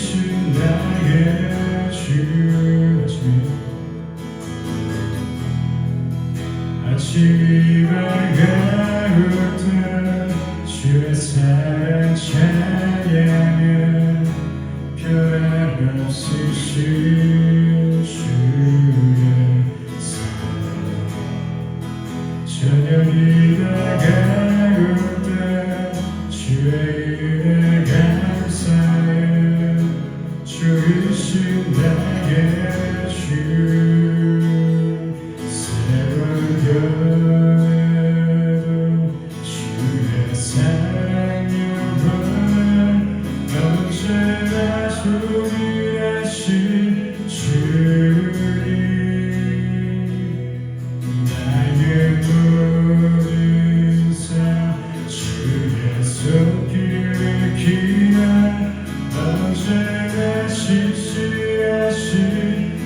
주신 나의 주님 아침이 밝아올 때 주의 사랑 찬양해 변함없으신 주의 사랑 저녁이 다가올 때 주의 은혜 감사해 주이신 나의 주 새로운 여름 주의 사랑 영원 언제나 존귀하신 주님 나의 모든 삶 주의 손길을 기한 언제나 시시하신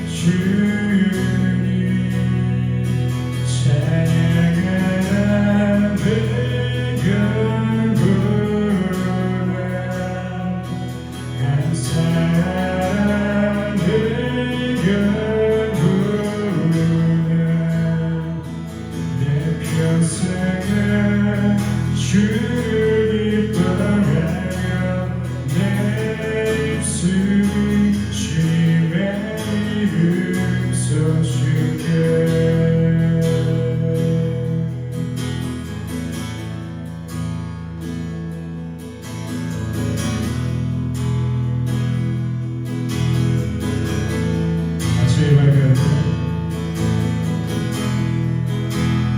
주님 찬양하라 배경보라 감사하라 배경보라 내 평생을 주를 기뻐하며 내 입술이 주님의 이름 써줄게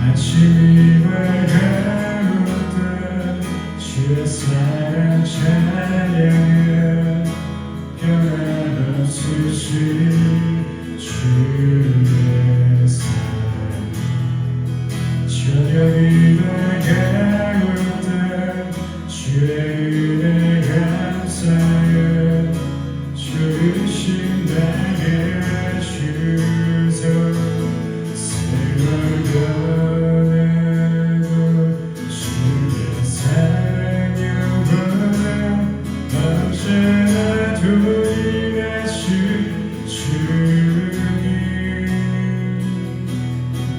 아침이 밝아올 때 주의 사랑 찬양해 변함없으신 주의 사랑 저녁이 밝아올 때 주의 은혜 감사해 주이신 나의 주소 새로운 주의 사랑 영원 언제나 동일하신 주님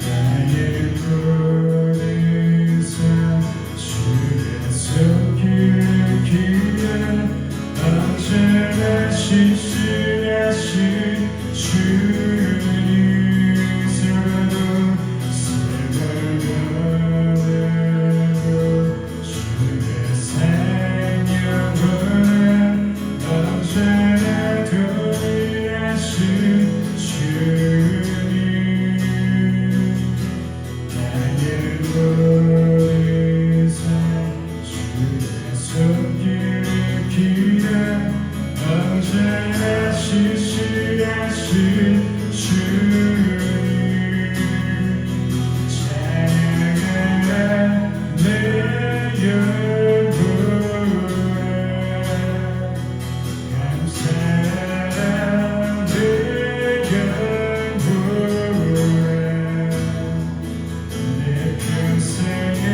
나의 모든 삶 주의 손길을 기한 언제나 시시하신 주님 서로 주의 사랑 영원 언제나 동일하신 주님 나의 모든 삶 주의 손길을 기한 언제나 시시하신 주님 찬양하라 내 영혼아 감사하라 내 영혼아 내 평생에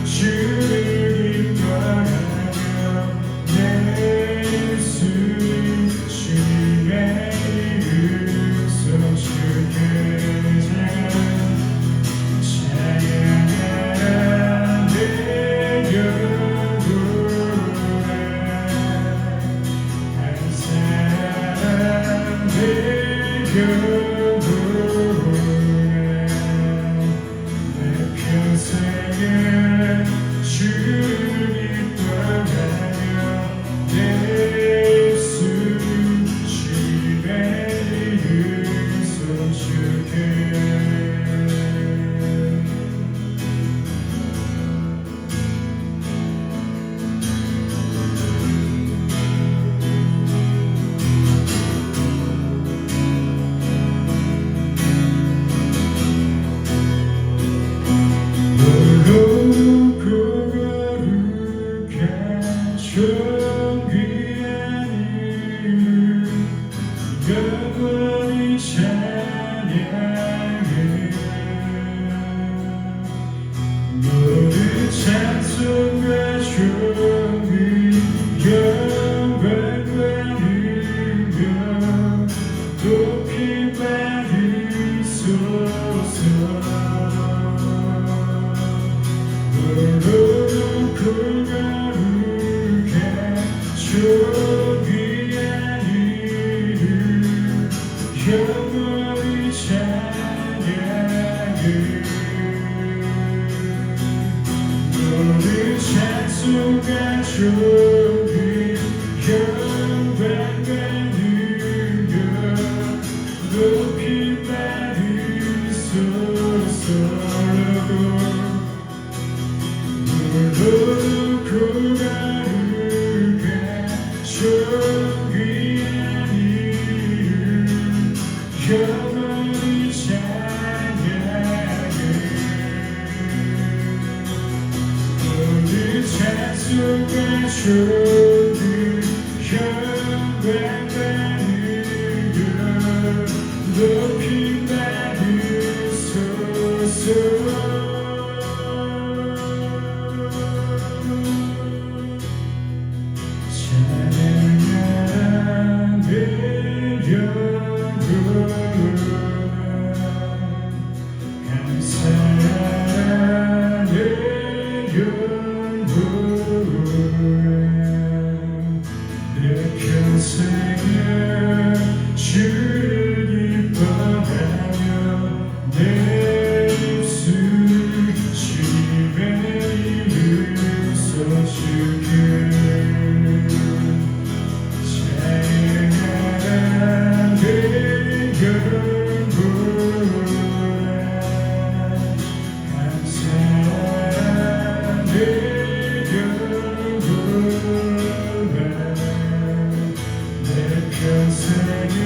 주를 기뻐하며 내 입술이 주님의 이름 써줄게 찬양하라 내 영혼아 감사하라 내 영혼아 내 평생에 주를 기뻐하며 내 입술이 주님의 이름 써줄게 귀한 이름 영원히 찬양해 모든 찬송과 존귀 영광 받으며 높임 받으소서 찬양하네 영원한 감사하네 영원한 내 평생에 주를 기뻐하며 내 입술 주님의 이름 써주게 찬양하네 영원한 감사하네 영원한 내 평생에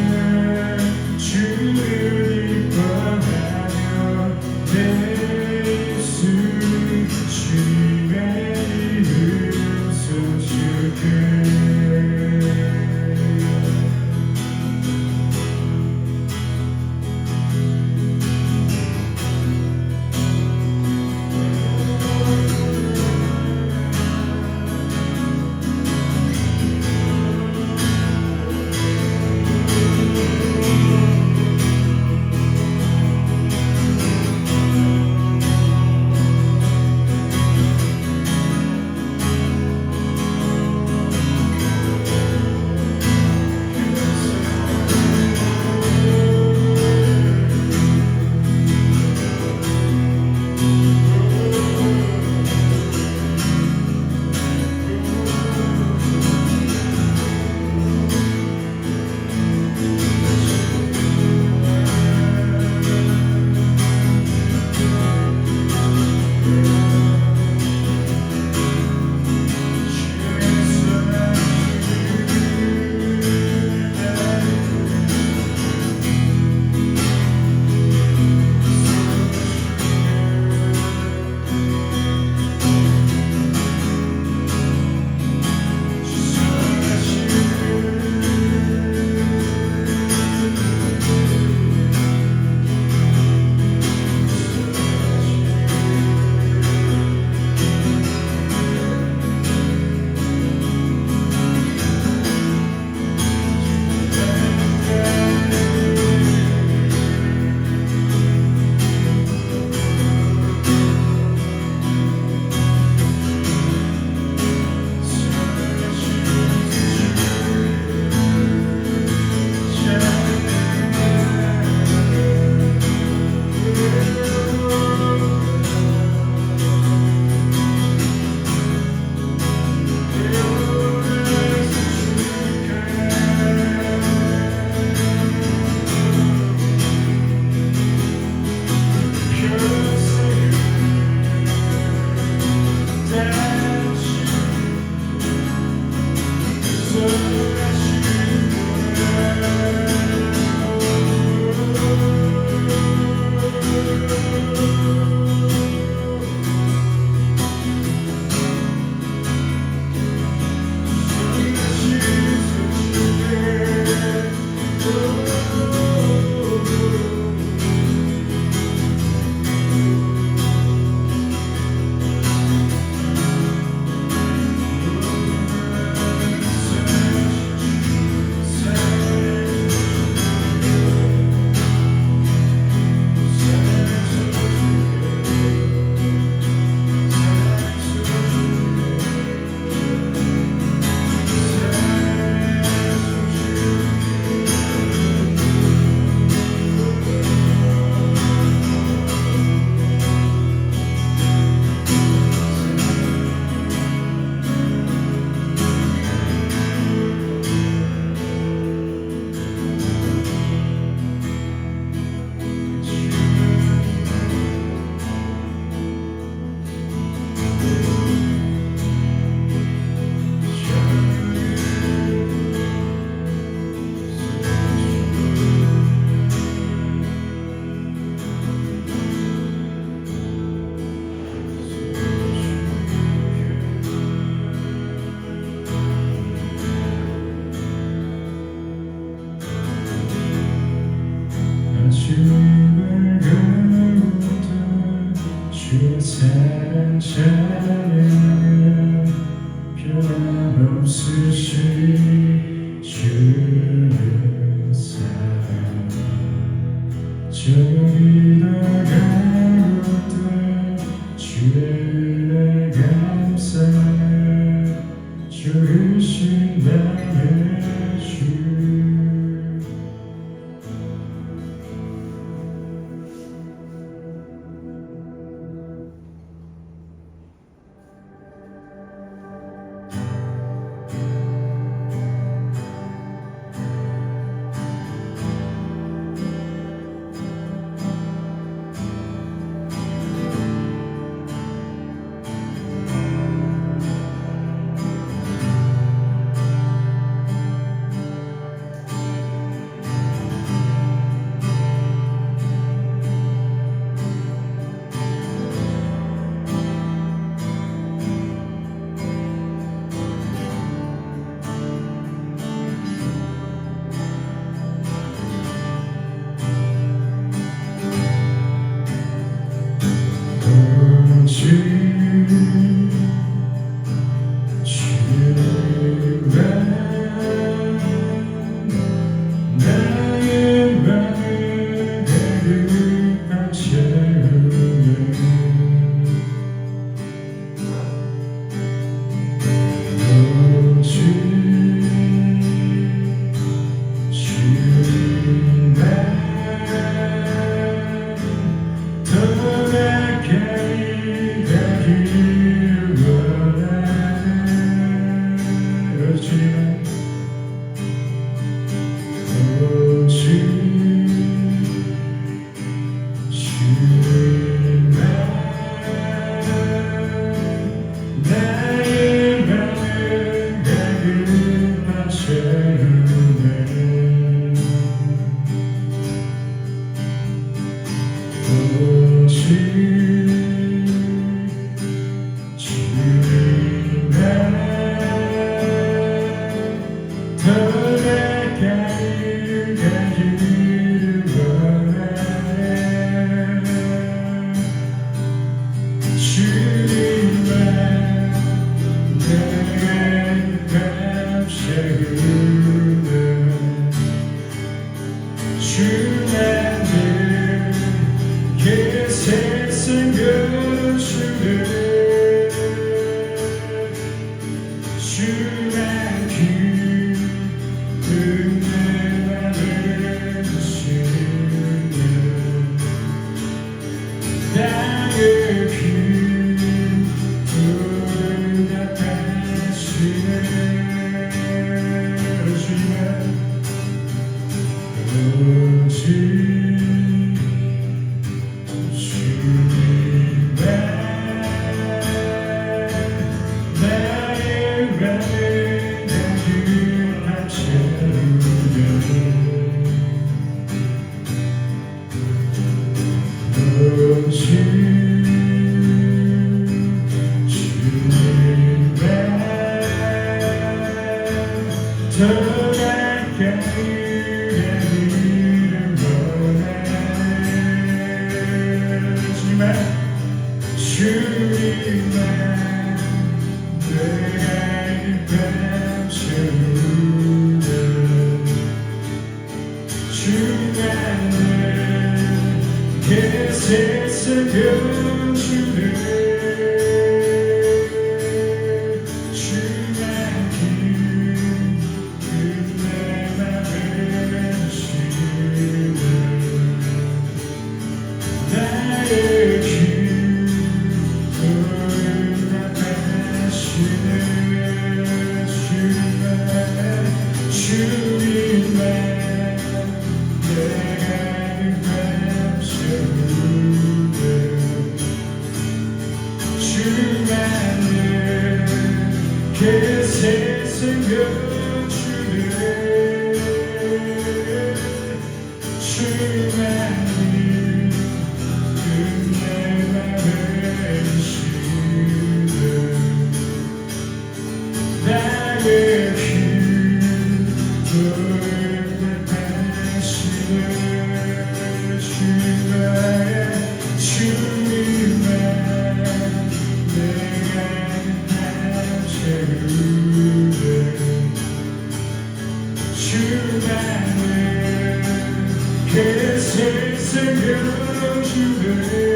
찬양해 변함없으신 주의 사랑 저리 나간 곳들 주의 감사해 주이신 나의 주 주나는 그 세상 여주네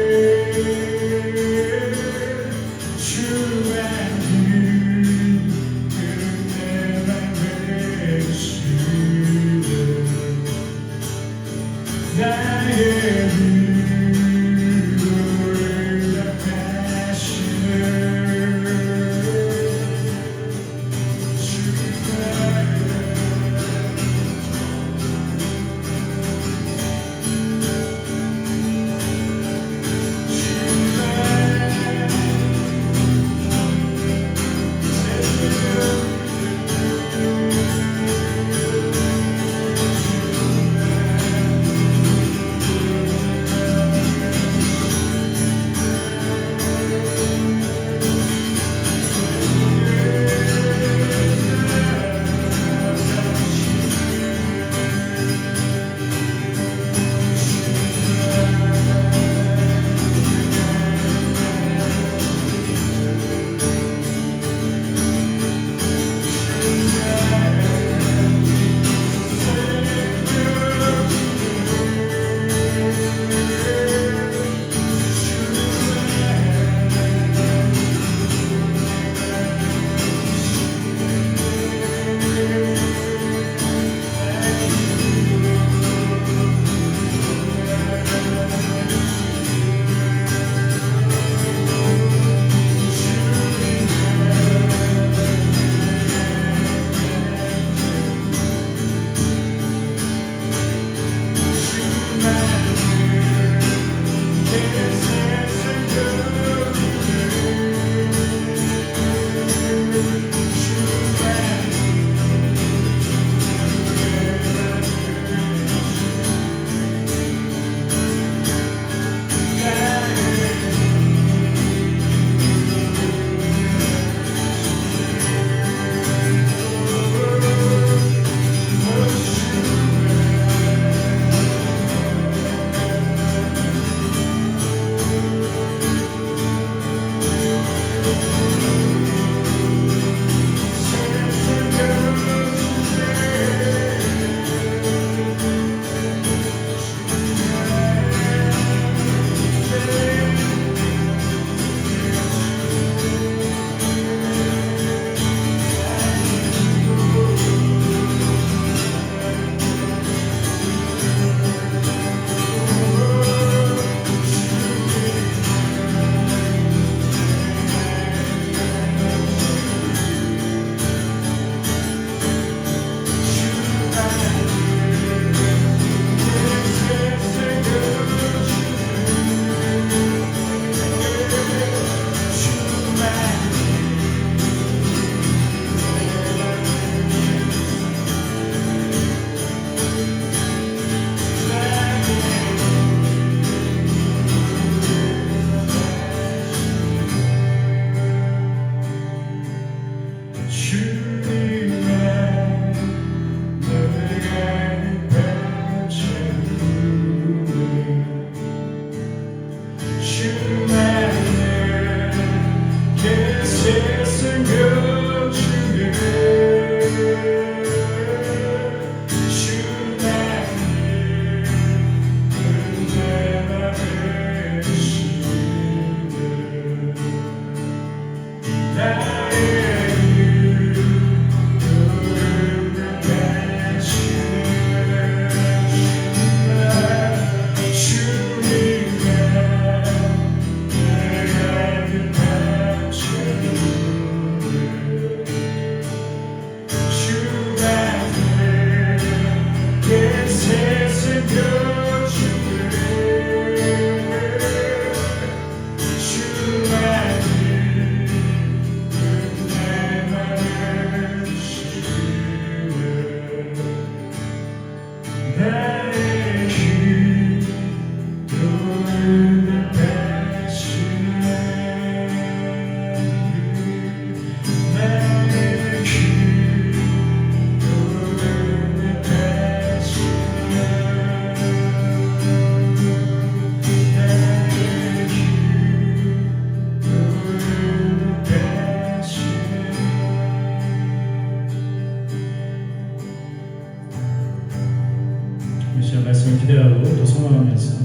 메시아 말씀을 기대하고 또 소망하면서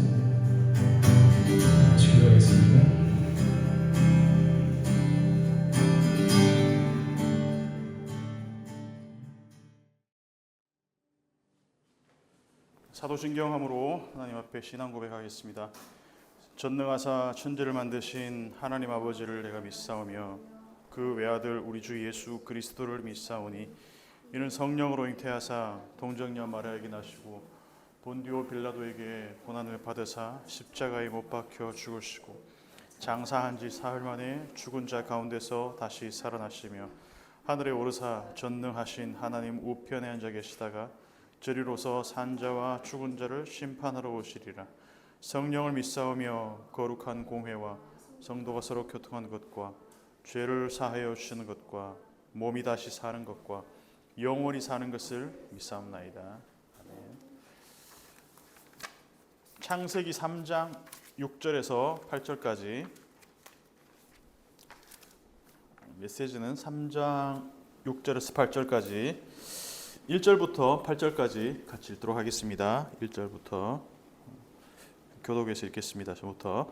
기도하겠습니다. 사도신경함으로 하나님 앞에 신앙 고백하겠습니다. 전능하사 천지를 만드신 하나님 아버지를 내가 믿사오며 그 외아들 우리 주 예수 그리스도를 믿사오니 이는 성령으로 잉태하사 동정녀 마리아에게 나시고 본디오 빌라도에게 고난을 받으사 십자가에 못 박혀 죽으시고 장사한 지 사흘 만에 죽은 자 가운데서 다시 살아나시며 하늘에 오르사 전능하신 하나님 우편에 앉아 계시다가 저리로서 산자와 죽은 자를 심판하러 오시리라. 성령을 믿사오며 거룩한 공회와 성도가 서로 교통한 것과 죄를 사하여 주시는 것과 몸이 다시 사는 것과 영원히 사는 것을 믿사옵나이다. 아멘. 창세기 3장 6절에서 8절까지, 메시지는 3장 6절에서 8절까지 1절부터 8절까지 같이 읽도록 하겠습니다. 1절부터 교독에서 읽겠습니다. 저부터.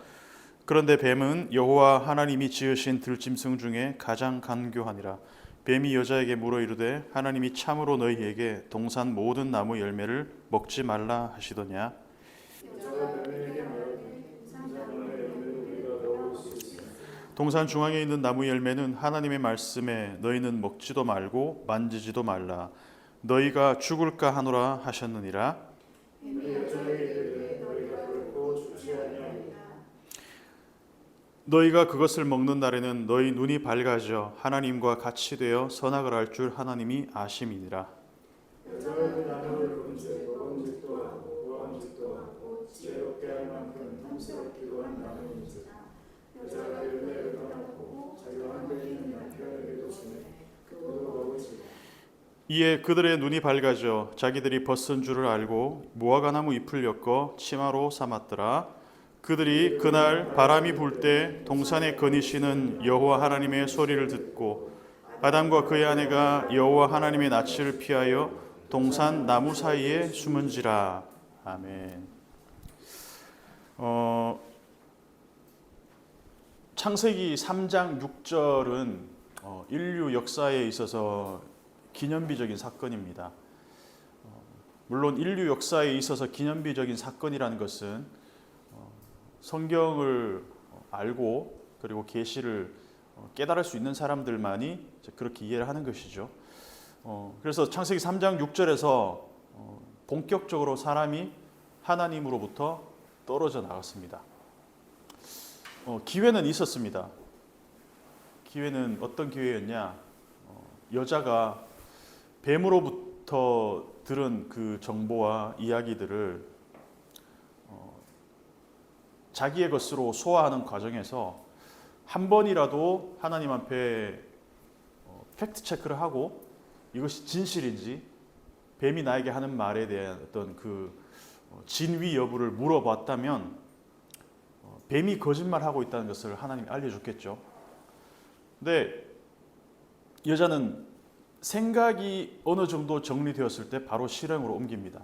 그런데 뱀은 여호와 하나님이 지으신 들짐승 중에 가장 간교하니라. 뱀이 여자에게 물어 이르되 하나님이 참으로 너희에게 동산 모든 나무 열매를 먹지 말라 하시더냐. 동산 중앙에 있는 나무 열매는 하나님의 말씀에 너희는 먹지도 말고 만지지도 말라. 너희가 죽을까 하노라 하셨느니라. 너희가 그것을 먹는 날에는 너희 눈이 밝아져 하나님과 같이 되어 선악을 알 줄 하나님이 아심이니라. 이에 그들의 눈이 밝아져 자기들이 벗은 줄을 알고 무화과나무 잎을 엮어 치마로 삼았더라. 그들이 그날 바람이 불 때 동산에 거니시는 여호와 하나님의 소리를 듣고 아담과 그의 아내가 여호와 하나님의 낯을 피하여 동산 나무 사이에 숨은지라. 아멘. 창세기 3장 6절은 인류 역사에 있어서 기념비적인 사건입니다. 물론 인류 역사에 있어서 기념비적인 사건이라는 것은 성경을 알고 그리고 계시를 깨달을 수 있는 사람들만이 그렇게 이해를 하는 것이죠. 그래서 창세기 3장 6절에서 본격적으로 사람이 하나님으로부터 떨어져 나갔습니다. 기회는 있었습니다. 기회는 어떤 기회였냐? 여자가 뱀으로부터 들은 그 정보와 이야기들을 자기의 것으로 소화하는 과정에서 한 번이라도 하나님 앞에 팩트 체크를 하고 이것이 진실인지 뱀이 나에게 하는 말에 대한 어떤 그 진위 여부를 물어봤다면 뱀이 거짓말하고 있다는 것을 하나님이 알려줬겠죠. 근데 여자는 생각이 어느 정도 정리되었을 때 바로 실행으로 옮깁니다.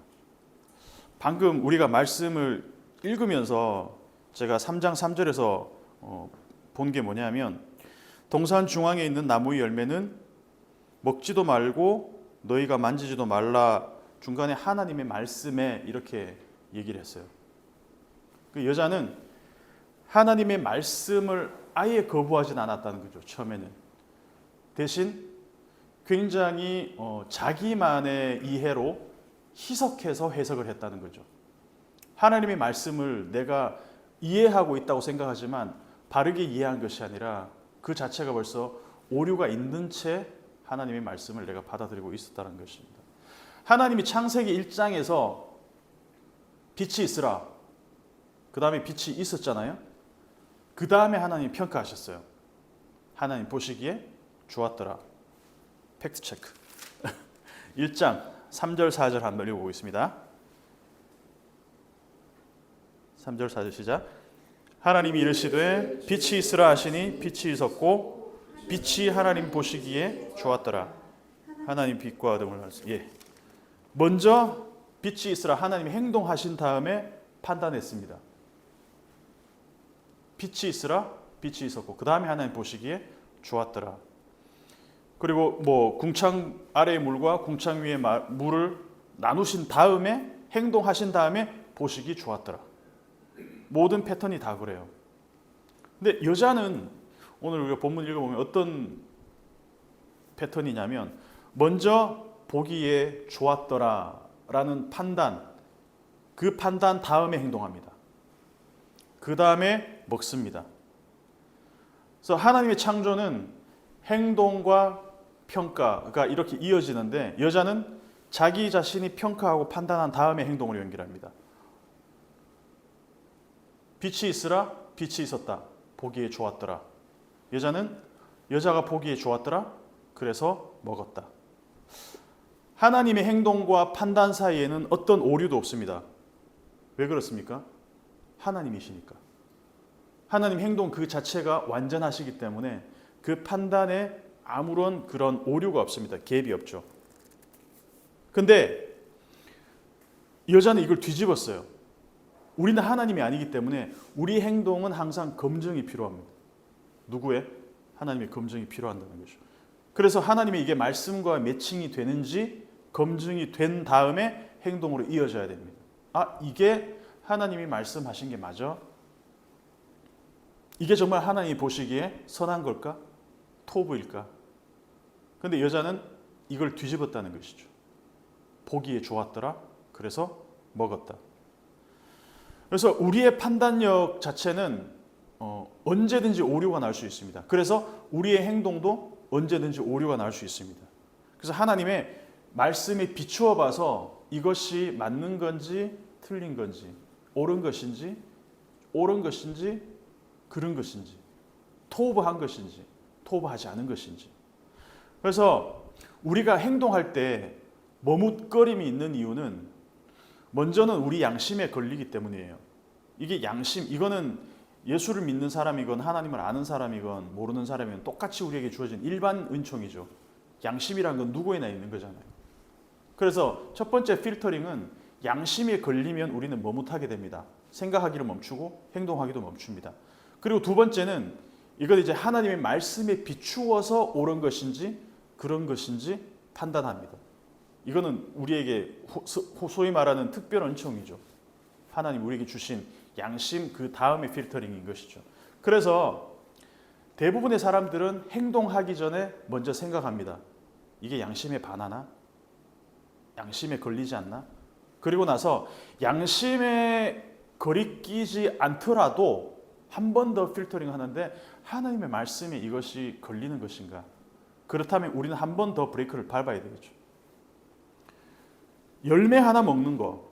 방금 우리가 말씀을 읽으면서 제가 3장 3절에서 본 게 뭐냐면 동산 중앙에 있는 나무의 열매는 먹지도 말고 너희가 만지지도 말라. 중간에 하나님의 말씀에 이렇게 얘기를 했어요. 그 여자는 하나님의 말씀을 아예 거부하진 않았다는 거죠. 처음에는. 대신 굉장히 자기만의 이해로 희석해서 해석을 했다는 거죠. 하나님의 말씀을 내가 이해하고 있다고 생각하지만 바르게 이해한 것이 아니라 그 자체가 벌써 오류가 있는 채 하나님의 말씀을 내가 받아들이고 있었다는 것입니다. 하나님이 창세기 1장에서 빛이 있으라. 그 다음에 빛이 있었잖아요. 그 다음에 하나님이 평가하셨어요. 하나님 보시기에 좋았더라. 팩트 체크. 1장 3절 4절 한번 읽어보겠습니다. 3절 4절 시작. 하나님이 이르시되 빛이 있으라 하시니 빛이 있었고 빛이 하나님 보시기에 좋았더라. 하나님 빛과 어둠을 먼저 빛이 있으라 하나님이 행동하신 다음에 판단했습니다. 빛이 있으라 빛이 있었고 그 다음에 하나님 보시기에 좋았더라. 그리고 뭐 궁창 아래의 물과 궁창 위의 물을 나누신 다음에 행동하신 다음에 보시기 좋았더라. 모든 패턴이 다 그래요. 근데 여자는 오늘 우리가 본문 읽어보면 어떤 패턴이냐면 먼저 보기에 좋았더라 라는 판단, 그 판단 다음에 행동합니다. 그 다음에 먹습니다. 그래서 하나님의 창조는 행동과 평가가 이렇게 이어지는데 여자는 자기 자신이 평가하고 판단한 다음에 행동으로 연결합니다. 빛이 있으라 빛이 있었다. 보기에 좋았더라. 여자는 여자가 보기에 좋았더라. 그래서 먹었다. 하나님의 행동과 판단 사이에는 어떤 오류도 없습니다. 왜 그렇습니까? 하나님이시니까. 하나님 행동 그 자체가 완전하시기 때문에 그 판단에 아무런 그런 오류가 없습니다. 갭이 없죠. 근데 여자는 이걸 뒤집었어요. 우리는 하나님이 아니기 때문에 우리 행동은 항상 검증이 필요합니다. 누구의? 하나님의 검증이 필요한다는 거죠. 그래서 하나님의 이게 말씀과 매칭이 되는지 검증이 된 다음에 행동으로 이어져야 됩니다. 아, 이게 하나님이 말씀하신 게 맞아? 이게 정말 하나님이 보시기에 선한 걸까? 토부일까? 근데 여자는 이걸 뒤집었다는 것이죠. 보기에 좋았더라. 그래서 먹었다. 그래서 우리의 판단력 자체는 언제든지 오류가 날 수 있습니다. 그래서 우리의 행동도 언제든지 오류가 날 수 있습니다. 그래서 하나님의 말씀에 비추어 봐서 이것이 맞는 건지 틀린 건지 옳은 것인지 그른 것인지 토부한 것인지 토부하지 않은 것인지. 그래서 우리가 행동할 때 머뭇거림이 있는 이유는 먼저는 우리 양심에 걸리기 때문이에요. 이게 양심, 이거는 예수를 믿는 사람이건 하나님을 아는 사람이건 모르는 사람이건 똑같이 우리에게 주어진 일반 은총이죠. 양심이란 건 누구에나 있는 거잖아요. 그래서 첫 번째 필터링은 양심에 걸리면 우리는 머뭇하게 됩니다. 생각하기를 멈추고 행동하기도 멈춥니다. 그리고 두 번째는 이건 이제 하나님의 말씀에 비추어서 옳은 것인지 그런 것인지 판단합니다. 이거는 우리에게 소위 말하는 특별 은총이죠. 하나님 우리에게 주신 양심 그 다음에 필터링인 것이죠. 그래서 대부분의 사람들은 행동하기 전에 먼저 생각합니다. 이게 양심에 반하나? 양심에 걸리지 않나? 그리고 나서 양심에 거리끼지 않더라도 한 번 더 필터링 하는데 하나님의 말씀에 이것이 걸리는 것인가? 그렇다면 우리는 한 번 더 브레이크를 밟아야 되겠죠. 열매 하나 먹는 거,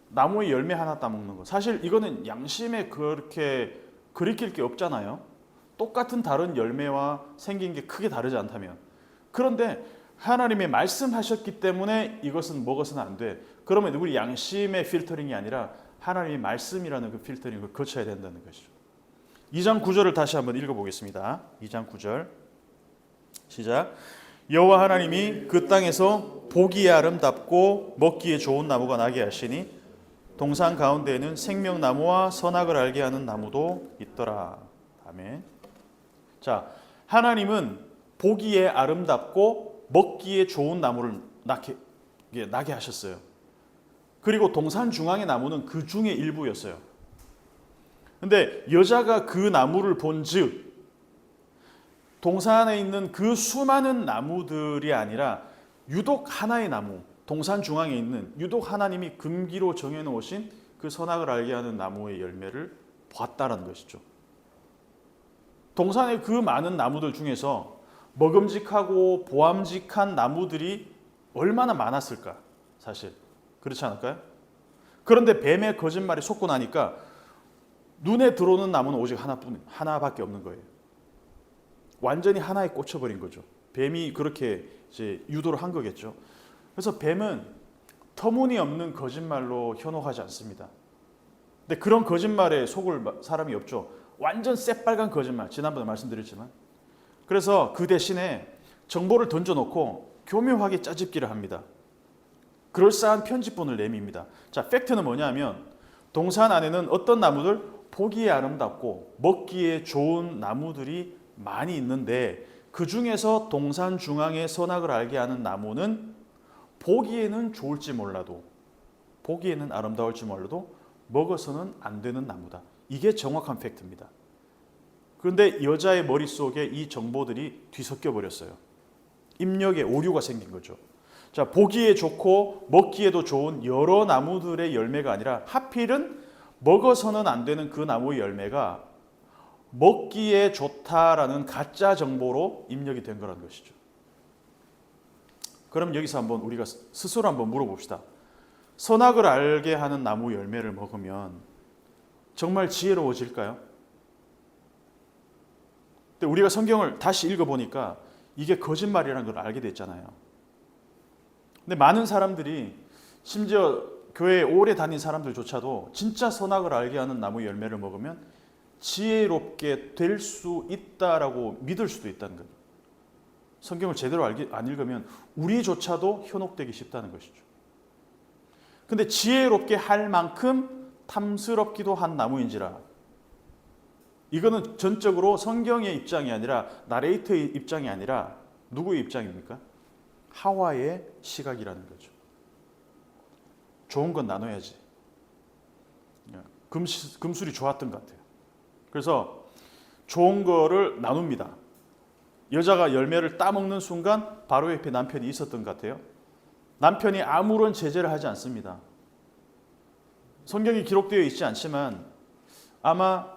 나무의 열매 하나 따먹는 거, 사실 이거는 양심에 그렇게 거리낄 게 없잖아요. 똑같은 다른 열매와 생긴 게 크게 다르지 않다면. 그런데 하나님의 말씀하셨기 때문에 이것은 먹어서는 안 돼. 그러면 우리 양심의 필터링이 아니라 하나님의 말씀이라는 그 필터링을 거쳐야 된다는 것이죠. 2장 9절을 다시 한번 읽어보겠습니다. 2장 9절 시작. 여호와 하나님이 그 땅에서 보기에 아름답고 먹기에 좋은 나무가 나게 하시니 동산 가운데에는 생명나무와 선악을 알게 하는 나무도 있더라. 아멘. 자, 하나님은 보기에 아름답고 먹기에 좋은 나무를 나게 하셨어요. 그리고 동산 중앙의 나무는 그 중에 일부였어요. 근데 여자가 그 나무를 본즉 동산에 있는 그 수많은 나무들이 아니라 유독 하나의 나무, 동산 중앙에 있는 유독 하나님이 금기로 정해놓으신 그 선악을 알게 하는 나무의 열매를 봤다라는 것이죠. 동산의 그 많은 나무들 중에서 먹음직하고 보암직한 나무들이 얼마나 많았을까? 사실 그렇지 않을까요? 그런데 뱀의 거짓말이 속고 나니까 눈에 들어오는 나무는 오직 하나밖에 없는 거예요. 완전히 하나에 꽂혀버린 거죠. 뱀이 그렇게 이제 유도를 한 거겠죠. 그래서 뱀은 터무니없는 거짓말로 현혹하지 않습니다. 근데 그런 거짓말에 속을 사람이 없죠. 완전 새빨간 거짓말. 지난번에 말씀드렸지만. 그래서 그 대신에 정보를 던져놓고 교묘하게 짜집기를 합니다. 그럴싸한 편집본을 내밉니다. 자, 팩트는 뭐냐면 동산 안에는 어떤 나무들? 보기에 아름답고 먹기에 좋은 나무들이 많이 있는데 그 중에서 동산 중앙에 선악을 알게 하는 나무는 보기에는 좋을지 몰라도 보기에는 아름다울지 몰라도 먹어서는 안 되는 나무다. 이게 정확한 팩트입니다. 그런데 여자의 머릿속에 이 정보들이 뒤섞여 버렸어요. 입력에 오류가 생긴 거죠. 자, 보기에 좋고 먹기에도 좋은 여러 나무들의 열매가 아니라 하필은 먹어서는 안 되는 그 나무의 열매가 먹기에 좋다라는 가짜 정보로 입력이 된 거라는 것이죠. 그럼 여기서 한번 우리가 스스로 한번 물어봅시다. 선악을 알게 하는 나무 열매를 먹으면 정말 지혜로워질까요? 근데 우리가 성경을 다시 읽어보니까 이게 거짓말이라는 걸 알게 됐잖아요. 근데 많은 사람들이 심지어 교회에 오래 다닌 사람들조차도 진짜 선악을 알게 하는 나무 열매를 먹으면 지혜롭게 될 수 있다라고 믿을 수도 있다는 거예요. 성경을 제대로 안 읽으면 우리조차도 현혹되기 쉽다는 것이죠. 근데 지혜롭게 할 만큼 탐스럽기도 한 나무인지라 이거는 전적으로 성경의 입장이 아니라 나레이터의 입장이 아니라 누구의 입장입니까? 하와의 시각이라는 거죠. 좋은 건 나눠야지. 금술이 좋았던 것 같아요. 그래서 좋은 거를 나눕니다. 여자가 열매를 따먹는 순간 바로 옆에 남편이 있었던 것 같아요. 남편이 아무런 제재를 하지 않습니다. 성경이 기록되어 있지 않지만 아마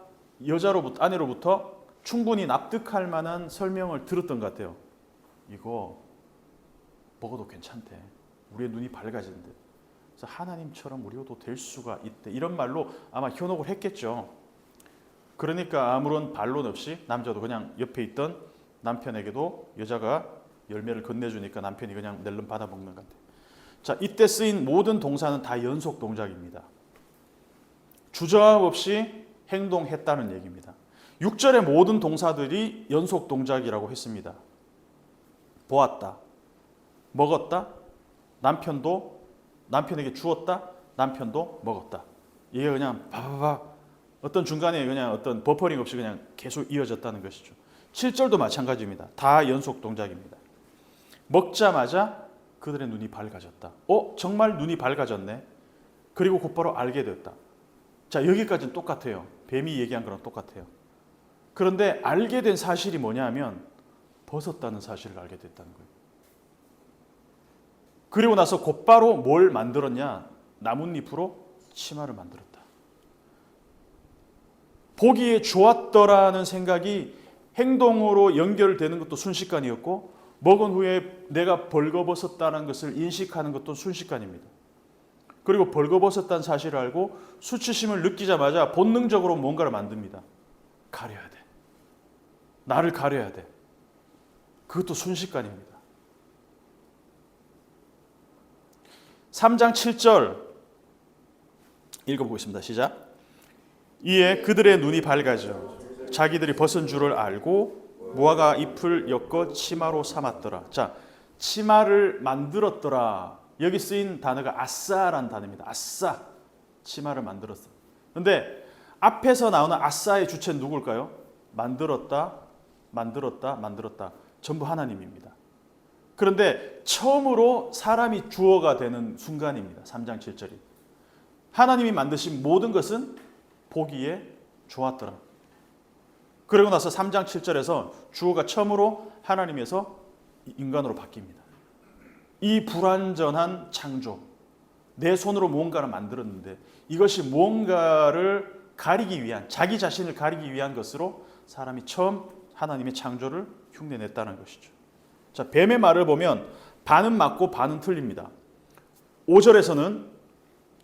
아내로부터 충분히 납득할 만한 설명을 들었던 것 같아요. 이거 먹어도 괜찮대. 우리의 눈이 밝아진대. 그래서 하나님처럼 우리도 될 수가 있대. 이런 말로 아마 현혹을 했겠죠. 그러니까 아무런 반론 없이 남자도 그냥 옆에 있던 남편에게도 여자가 열매를 건네주니까 남편이 그냥 낼름 받아먹는 것 같아요. 자, 이때 쓰인 모든 동사는 다 연속 동작입니다. 주저함 없이 행동했다는 얘기입니다. 6절의 모든 동사들이 연속 동작이라고 했습니다. 보았다, 먹었다, 남편에게 주었다, 남편도 먹었다. 이게 그냥 바바바 어떤 중간에 그냥 어떤 버퍼링 없이 그냥 계속 이어졌다는 것이죠. 7절도 마찬가지입니다. 다 연속 동작입니다. 먹자마자 그들의 눈이 밝아졌다. 정말 눈이 밝아졌네. 그리고 곧바로 알게 됐다. 자, 여기까지는 똑같아요. 뱀이 얘기한 거랑 똑같아요. 그런데 알게 된 사실이 뭐냐면 벗었다는 사실을 알게 됐다는 거예요. 그리고 나서 곧바로 뭘 만들었냐? 나뭇잎으로 치마를 만들었다. 보기에 좋았더라는 생각이 행동으로 연결되는 것도 순식간이었고 먹은 후에 내가 벌거벗었다는 것을 인식하는 것도 순식간입니다. 그리고 벌거벗었다는 사실을 알고 수치심을 느끼자마자 본능적으로 뭔가를 만듭니다. 가려야 돼. 나를 가려야 돼. 그것도 순식간입니다. 3장 7절 읽어보겠습니다. 시작. 이에 그들의 눈이 밝아져 자기들이 벗은 줄을 알고 무화과 잎을 엮어 치마로 삼았더라. 자, 치마를 만들었더라. 여기 쓰인 단어가 아싸라는 단어입니다. 아싸, 치마를 만들었어. 그런데 앞에서 나오는 아싸의 주체는 누굴까요? 만들었다. 전부 하나님입니다. 그런데 처음으로 사람이 주어가 되는 순간입니다. 3장 7절이. 하나님이 만드신 모든 것은 보기에 좋았더라. 그러고 나서 3장 7절에서 주어가 처음으로 하나님에서 인간으로 바뀝니다. 이 불완전한 창조, 내 손으로 무언가를 만들었는데 이것이 무언가를 가리기 위한, 자기 자신을 가리기 위한 것으로 사람이 처음 하나님의 창조를 흉내냈다는 것이죠. 자, 뱀의 말을 보면 반은 맞고 반은 틀립니다. 5절에서는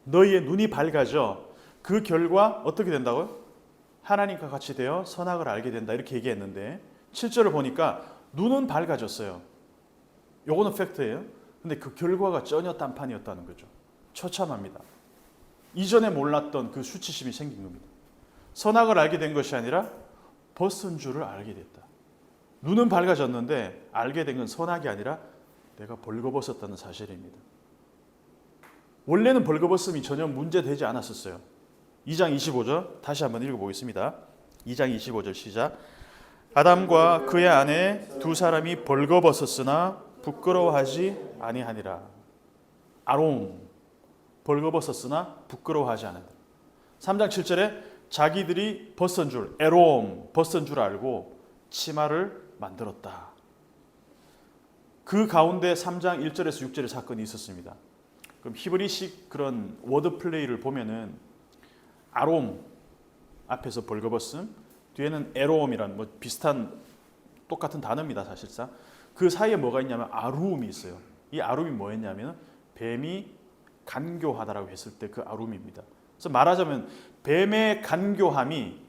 너희의 눈이 밝아져 그 결과 어떻게 된다고요? 하나님과 같이 되어 선악을 알게 된다 이렇게 얘기했는데 7절을 보니까 눈은 밝아졌어요. 요거는 팩트예요. 근데 그 결과가 전혀 딴판이었다는 거죠. 처참합니다. 이전에 몰랐던 그 수치심이 생긴 겁니다. 선악을 알게 된 것이 아니라 벗은 줄을 알게 됐다. 눈은 밝아졌는데 알게 된 건 선악이 아니라 내가 벌거벗었다는 사실입니다. 원래는 벌거벗음이 전혀 문제되지 않았었어요. 2장 25절 다시 한번 읽어보겠습니다. 2장 25절 시작. 아담과 그의 아내 두 사람이 벌거벗었으나 부끄러워하지 아니하니라. 아롬 벌거벗었으나 부끄러워하지 않는다. 3장 7절에 자기들이 벗은 줄 에롬 벗은 줄 알고 치마를 만들었다. 그 가운데 3장 1절에서 6절의 사건이 있었습니다. 그럼 히브리식 그런 워드 플레이를 보면은 아롬 앞에서 벌거벗음, 뒤에는 에롬이란 뭐 비슷한 똑같은 단어입니다. 사실상 그 사이에 뭐가 있냐면 아룸이 있어요. 이 아룸이 뭐였냐면 뱀이 간교하다라고 했을 때 그 아룸입니다. 그래서 말하자면 뱀의 간교함이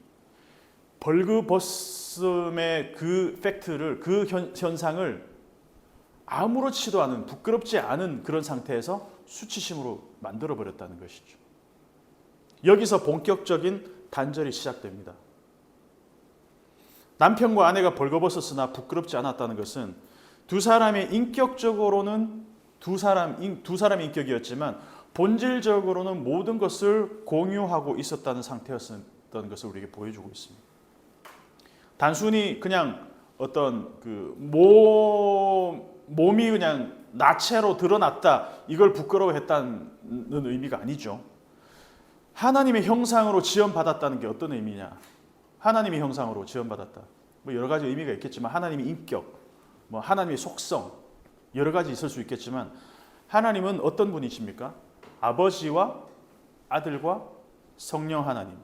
벌거벗음의 그 팩트를 그 현상을 아무렇지도 않은 부끄럽지 않은 그런 상태에서 수치심으로 만들어 버렸다는 것이죠. 여기서 본격적인 단절이 시작됩니다. 남편과 아내가 벌거벗었으나 부끄럽지 않았다는 것은 두 사람의 인격적으로는 두 사람의 인격이었지만 본질적으로는 모든 것을 공유하고 있었다는 상태였던 것을 우리에게 보여주고 있습니다. 단순히 그냥 어떤 그 몸이 그냥 나체로 드러났다 이걸 부끄러워했다는 의미가 아니죠. 하나님의 형상으로 지원받았다는 게 어떤 의미냐? 하나님의 형상으로 지원받았다. 뭐 여러 가지 의미가 있겠지만 하나님의 인격, 뭐 하나님의 속성 여러 가지 있을 수 있겠지만 하나님은 어떤 분이십니까? 아버지와 아들과 성령 하나님.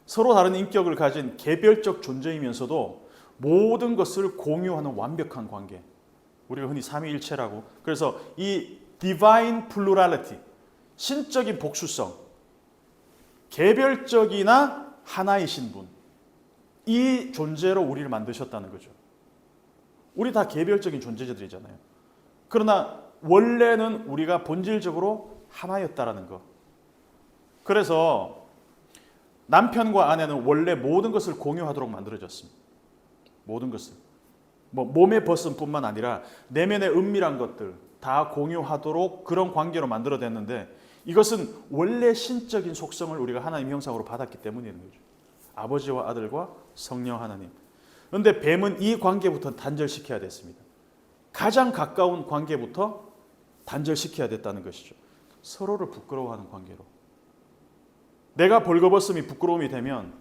서로 다른 인격을 가진 개별적 존재이면서도 모든 것을 공유하는 완벽한 관계. 우리가 흔히 삼위일체라고. 그래서 이 divine plurality, 신적인 복수성, 개별적이나 하나이신 분, 이 존재로 우리를 만드셨다는 거죠. 우리 다 개별적인 존재들이잖아요. 그러나 원래는 우리가 본질적으로 하나였다라는 것. 그래서 남편과 아내는 원래 모든 것을 공유하도록 만들어졌습니다. 모든 것을. 뭐 몸의 벗음뿐만 아니라 내면의 은밀한 것들 다 공유하도록 그런 관계로 만들어졌는데 이것은 원래 신적인 속성을 우리가 하나님 형상으로 받았기 때문인 거죠. 아버지와 아들과 성령 하나님. 그런데 뱀은 이 관계부터 단절시켜야 됐습니다. 가장 가까운 관계부터 단절시켜야 됐다는 것이죠. 서로를 부끄러워하는 관계로. 내가 벌거벗음이 부끄러움이 되면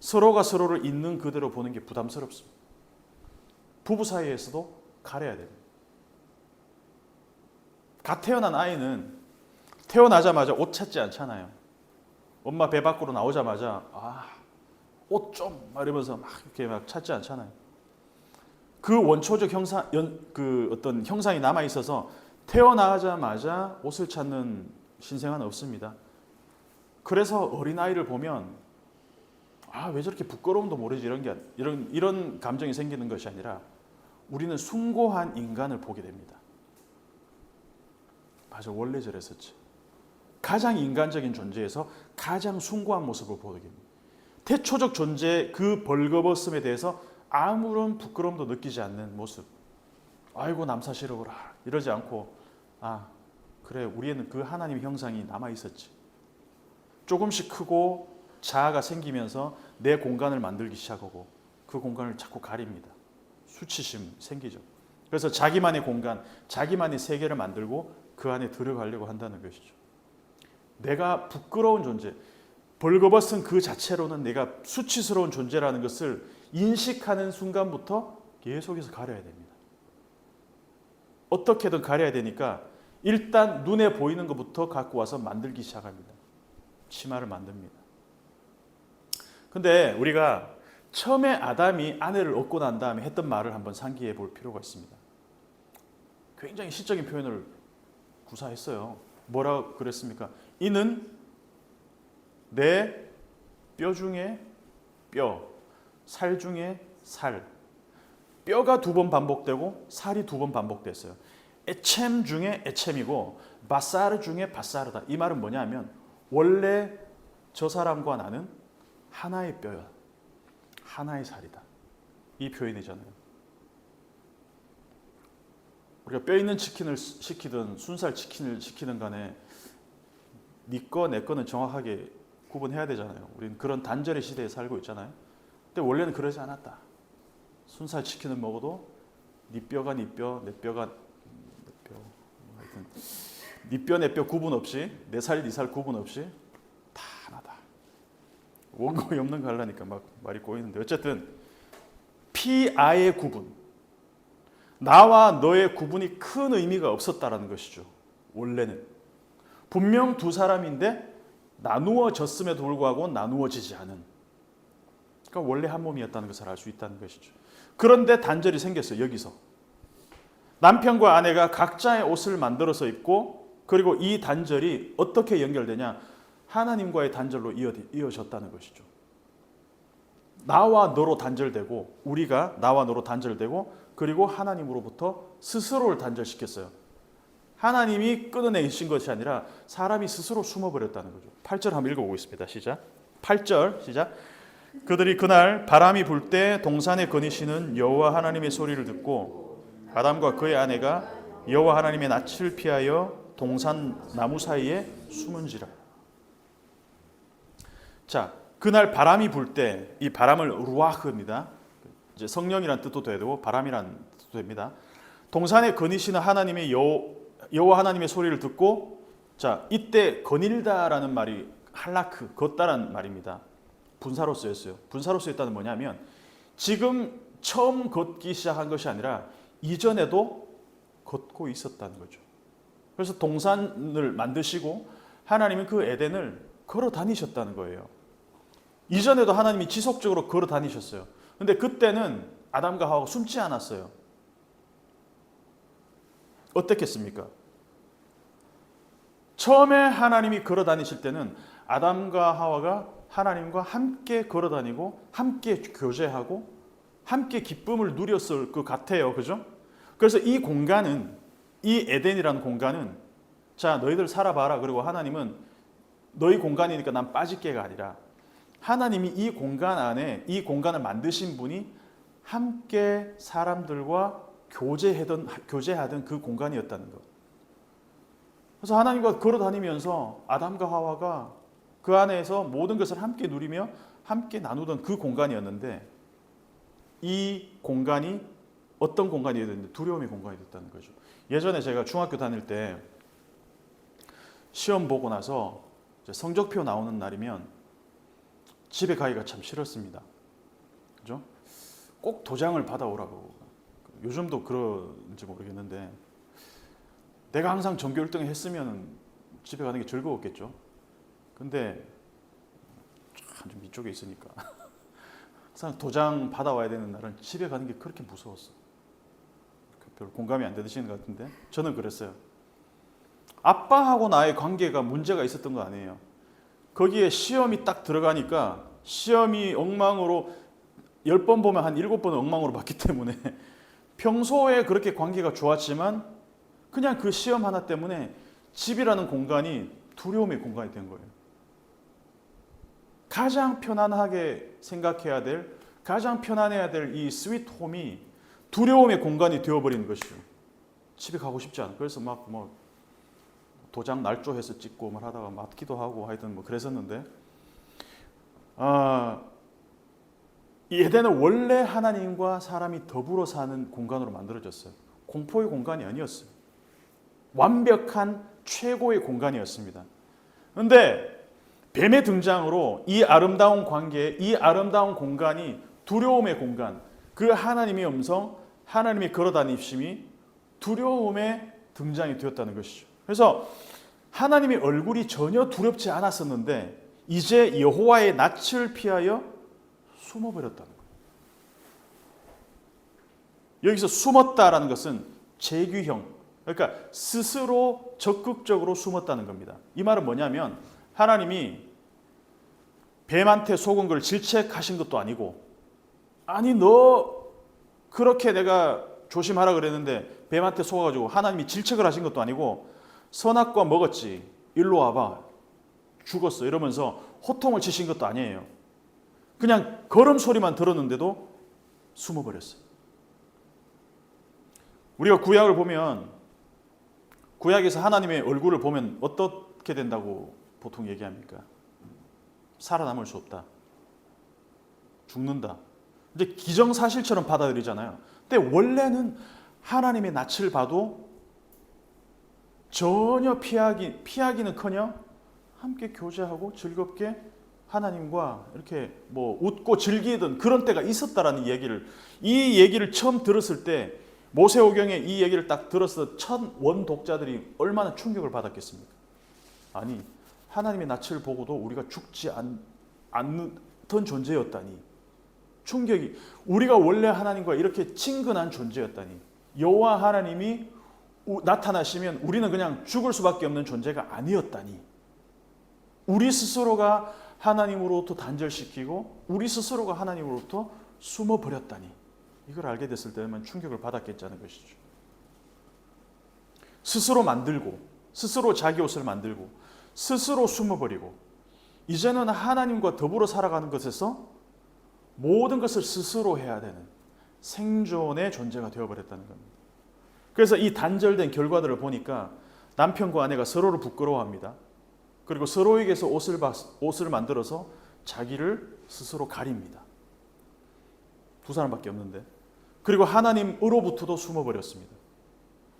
서로가 서로를 있는 그대로 보는 게 부담스럽습니다. 부부 사이에서도 가려야 됩니다. 갓 태어난 아이는 태어나자마자 옷 찾지 않잖아요. 엄마 배 밖으로 나오자마자 옷 좀 이러면서 막 이렇게 막 찾지 않잖아요. 그 원초적 형상, 어떤 형상이 남아 있어서 태어나자마자 옷을 찾는 신생아는 없습니다. 그래서 어린 아이를 보면 왜 저렇게 부끄러움도 모르지 이런 감정이 생기는 것이 아니라 우리는 숭고한 인간을 보게 됩니다. 맞아, 원래 저랬었지. 가장 인간적인 존재에서 가장 숭고한 모습을 보게 됩니다. 태초적 존재 그 벌거벗음에 대해서 아무런 부끄러움도 느끼지 않는 모습. 아이고 남사시러워라 이러지 않고 그래 우리에는 그 하나님의 형상이 남아 있었지. 조금씩 크고 자아가 생기면서 내 공간을 만들기 시작하고 그 공간을 자꾸 가립니다. 수치심 생기죠. 그래서 자기만의 공간, 자기만의 세계를 만들고 그 안에 들어가려고 한다는 것이죠. 내가 부끄러운 존재, 벌거벗은 그 자체로는 내가 수치스러운 존재라는 것을 인식하는 순간부터 계속해서 가려야 됩니다. 어떻게든 가려야 되니까 일단 눈에 보이는 것부터 갖고 와서 만들기 시작합니다. 치마를 만듭니다. 근데 우리가 처음에 아담이 아내를 얻고 난 다음에 했던 말을 한번 상기해 볼 필요가 있습니다. 굉장히 시적인 표현을 구사했어요. 뭐라고 그랬습니까? 이는 내 뼈 중에 뼈, 살 중에 살. 뼈가 2번 반복되고 살이 2번 반복됐어요. 에쳔 중에 에쳔이고 바사르 중에 바사르다. 이 말은 뭐냐면 원래 저 사람과 나는 하나의 뼈야. 하나의 살이다. 이 표현이잖아요. 우리가 뼈 있는 치킨을 시키든 순살 치킨을 시키든 간에 네 거, 내 거는 정확하게 구분해야 되잖아요. 우리는 그런 단절의 시대에 살고 있잖아요. 근데 원래는 그러지 않았다. 순살 치킨을 먹어도 네 뼈가 네 뼈, 내 뼈가 내 뼈, 하여튼 네 뼈, 내 뼈 구분 없이, 내 살, 네 살 구분 없이 다 하나다. 원고에 없는 거 하려니까 막 말이 꼬이는데 어쨌든 피아의 구분, 나와 너의 구분이 큰 의미가 없었다라는 것이죠. 원래는 분명 두 사람인데 나누어졌음에도 불구하고 나누어지지 않은, 그러니까 원래 한 몸이었다는 것을 알 수 있다는 것이죠. 그런데 단절이 생겼어요. 여기서 남편과 아내가 각자의 옷을 만들어서 입고, 그리고 이 단절이 어떻게 연결되냐, 하나님과의 단절로 이어졌다는 것이죠. 나와 너로 단절되고, 우리가 나와 너로 단절되고, 그리고 하나님으로부터 스스로를 단절시켰어요. 하나님이 끊어내신 것이 아니라 사람이 스스로 숨어버렸다는 거죠. 8절 한번 읽어보겠습니다. 시작. 8절 시작. 그들이 그날 바람이 불 때 동산에 거니시는 여호와 하나님의 소리를 듣고 아담과 그의 아내가 여호와 하나님의 낯을 피하여 동산 나무 사이에 숨은지라. 자, 그날 바람이 불 때, 이 바람을 루아흐입니다. 이제 성령이란 뜻도 되고 바람이란 뜻도 됩니다. 동산에 거니시는 하나님의 여호와 하나님의 소리를 듣고, 자, 이때 거닐다라는 말이 할라크, 걷다라는 말입니다. 분사로 쓰였어요. 분사로 쓰였다는 뭐냐면 지금 처음 걷기 시작한 것이 아니라 이전에도 걷고 있었다는 거죠. 그래서 동산을 만드시고 하나님은 그 에덴을 걸어 다니셨다는 거예요. 이전에도 하나님이 지속적으로 걸어 다니셨어요. 근데 그때는 아담과 하와가 숨지 않았어요. 어떻겠습니까? 처음에 하나님이 걸어 다니실 때는 아담과 하와가 하나님과 함께 걸어 다니고 함께 교제하고 함께 기쁨을 누렸을 것 같아요. 그죠? 그래서 이 공간은, 이 에덴이라는 공간은, 자, 너희들 살아봐라. 그리고 하나님은 너희 공간이니까 난 빠질게가 아니라 하나님이 이 공간 안에, 이 공간을 만드신 분이 함께 사람들과 교제하던 그 공간이었다는 것. 그래서 하나님과 걸어 다니면서 아담과 하와가 그 안에서 모든 것을 함께 누리며 함께 나누던 그 공간이었는데, 이 공간이 어떤 공간이 됐는데 두려움의 공간이 됐다는 거죠. 예전에 제가 중학교 다닐 때 시험 보고 나서 성적표 나오는 날이면 집에 가기가 참 싫었습니다. 그죠? 꼭 도장을 받아오라고. 요즘도 그런지 모르겠는데 내가 항상 전교 1등 했으면 집에 가는 게 즐거웠겠죠. 근데 좀 이쪽에 있으니까 항상 도장 받아와야 되는 날은 집에 가는 게 그렇게 무서웠어. 별 공감이 안 되시는 것 같은데 저는 그랬어요. 아빠하고 나의 관계가 문제가 있었던 거 아니에요. 거기에 시험이 딱 들어가니까 시험이 엉망으로 10번 보면 한 7번은 엉망으로 봤기 때문에 평소에 그렇게 관계가 좋았지만 그냥 그 시험 하나 때문에 집이라는 공간이 두려움의 공간이 된 거예요. 가장 편안하게 생각해야 될, 가장 편안해야 될 이 스위트 홈이 두려움의 공간이 되어버리는 것이죠. 집에 가고 싶지 않아. 그래서 막 도장 날조해서 찍고 말 하다가 맞기도 하고 하여튼 그랬었는데, 이 에덴은 원래 하나님과 사람이 더불어 사는 공간으로 만들어졌어요. 공포의 공간이 아니었어요. 완벽한 최고의 공간이었습니다. 그런데 뱀의 등장으로 이 아름다운 관계, 이 아름다운 공간이 두려움의 공간, 그 하나님의 음성, 하나님이 걸어다니심이 두려움의 등장이 되었다는 것이죠. 그래서 하나님의 얼굴이 전혀 두렵지 않았었는데 이제 여호와의 낯을 피하여 숨어버렸다는 거예요. 여기서 숨었다라는 것은 재규형, 그러니까 스스로 적극적으로 숨었다는 겁니다. 이 말은 뭐냐면 하나님이 뱀한테 속은 걸 질책하신 것도 아니고, 아니 너 그렇게 내가 조심하라 그랬는데 뱀한테 속아가지고 하나님이 질책을 하신 것도 아니고, 선악과 먹었지 일로 와봐 죽었어 이러면서 호통을 치신 것도 아니에요. 그냥 걸음소리만 들었는데도 숨어버렸어요. 우리가 구약을 보면 구약에서 하나님의 얼굴을 보면 어떻게 된다고 보통 얘기합니까? 살아남을 수 없다. 죽는다. 이제 기정사실처럼 받아들이잖아요. 근데 원래는 하나님의 낯을 봐도 전혀 피하기는커녕 함께 교제하고 즐겁게 하나님과 이렇게 뭐 웃고 즐기던 그런 때가 있었다라는 이 얘기를 처음 들었을 때 모세오경에 이 얘기를 딱 들었을 첫 원독자들이 얼마나 충격을 받았겠습니까? 아니, 하나님의 낯을 보고도 우리가 죽지 않던 존재였다니. 충격이, 우리가 원래 하나님과 이렇게 친근한 존재였다니. 여호와 하나님이 나타나시면 우리는 그냥 죽을 수밖에 없는 존재가 아니었다니. 우리 스스로가 하나님으로부터 단절시키고 우리 스스로가 하나님으로부터 숨어버렸다니. 이걸 알게 됐을 때면 충격을 받았겠다는 것이죠. 스스로 만들고 스스로 자기 옷을 만들고 스스로 숨어버리고 이제는 하나님과 더불어 살아가는 것에서 모든 것을 스스로 해야 되는 생존의 존재가 되어버렸다는 겁니다. 그래서 이 단절된 결과들을 보니까 남편과 아내가 서로를 부끄러워합니다. 그리고 서로에게서 옷을 만들어서 자기를 스스로 가립니다. 두 사람밖에 없는데. 그리고 하나님으로부터도 숨어버렸습니다.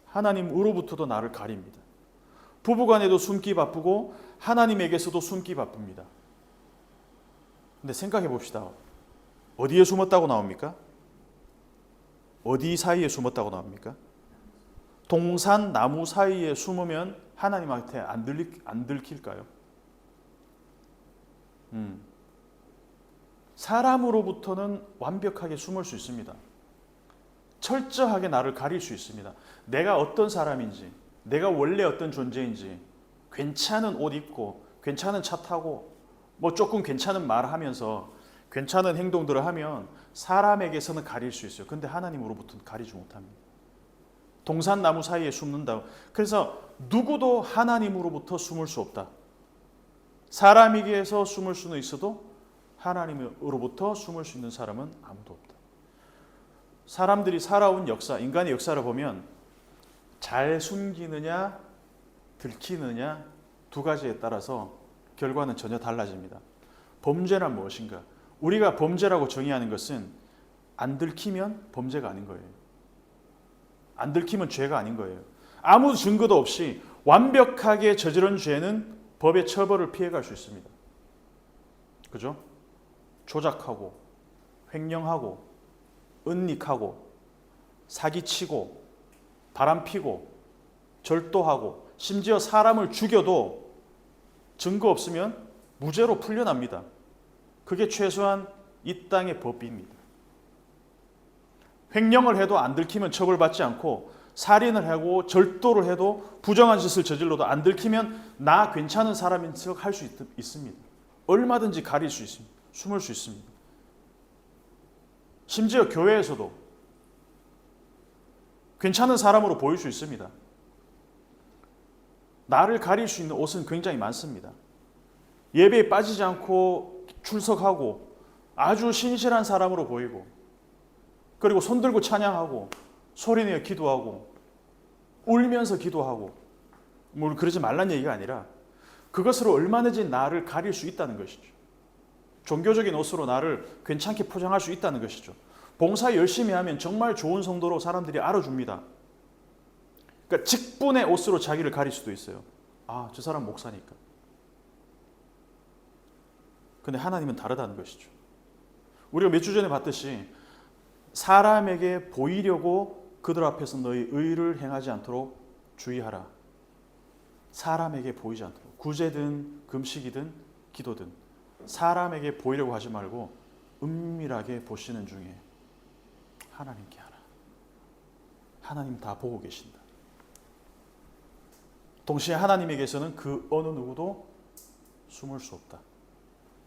하나님으로부터도 나를 가립니다. 부부간에도 숨기 바쁘고 하나님에게서도 숨기 바쁩니다. 근데 생각해 봅시다. 어디에 숨었다고 나옵니까? 어디 사이에 숨었다고 나옵니까? 동산 나무 사이에 숨으면 하나님한테 안 들킬까요? 사람으로부터는 완벽하게 숨을 수 있습니다. 철저하게 나를 가릴 수 있습니다. 내가 어떤 사람인지, 내가 원래 어떤 존재인지, 괜찮은 옷 입고, 괜찮은 차 타고, 뭐 조금 괜찮은 말 하면서, 괜찮은 행동들을 하면 사람에게서는 가릴 수 있어요. 근데 하나님으로부터는 가리지 못합니다. 동산나무 사이에 숨는다. 그래서 누구도 하나님으로부터 숨을 수 없다. 사람에게서 숨을 수는 있어도 하나님으로부터 숨을 수 있는 사람은 아무도 없다. 사람들이 살아온 역사, 인간의 역사를 보면 잘 숨기느냐 들키느냐 두 가지에 따라서 결과는 전혀 달라집니다. 범죄란 무엇인가? 우리가 범죄라고 정의하는 것은 안 들키면 범죄가 아닌 거예요. 안 들키면 죄가 아닌 거예요. 아무 증거도 없이 완벽하게 저지른 죄는 법의 처벌을 피해갈 수 있습니다. 그죠? 조작하고 횡령하고 은닉하고 사기치고 바람피고 절도하고 심지어 사람을 죽여도 증거 없으면 무죄로 풀려납니다. 그게 최소한 이 땅의 법입니다. 횡령을 해도 안 들키면 처벌받지 않고 살인을 하고 절도를 해도 부정한 짓을 저질러도 안 들키면 나 괜찮은 사람인 척 할 수 있습니다. 얼마든지 가릴 수 있습니다. 숨을 수 있습니다. 심지어 교회에서도 괜찮은 사람으로 보일 수 있습니다. 나를 가릴 수 있는 옷은 굉장히 많습니다. 예배에 빠지지 않고 출석하고 아주 신실한 사람으로 보이고 그리고 손들고 찬양하고 소리내어 기도하고 울면서 기도하고 뭘 그러지 말란 얘기가 아니라 그것으로 얼마든지 나를 가릴 수 있다는 것이죠. 종교적인 옷으로 나를 괜찮게 포장할 수 있다는 것이죠. 봉사 열심히 하면 정말 좋은 성도로 사람들이 알아줍니다. 그러니까 직분의 옷으로 자기를 가릴 수도 있어요. 아, 저 사람 목사니까. 근데 하나님은 다르다는 것이죠. 우리가 몇 주 전에 봤듯이 사람에게 보이려고 그들 앞에서 너희 의를 행하지 않도록 주의하라. 사람에게 보이지 않도록. 구제든 금식이든 기도든 사람에게 보이려고 하지 말고 은밀하게 보시는 중에 하나님께 하라. 하나님 다 보고 계신다. 동시에 하나님에게서는 그 어느 누구도 숨을 수 없다.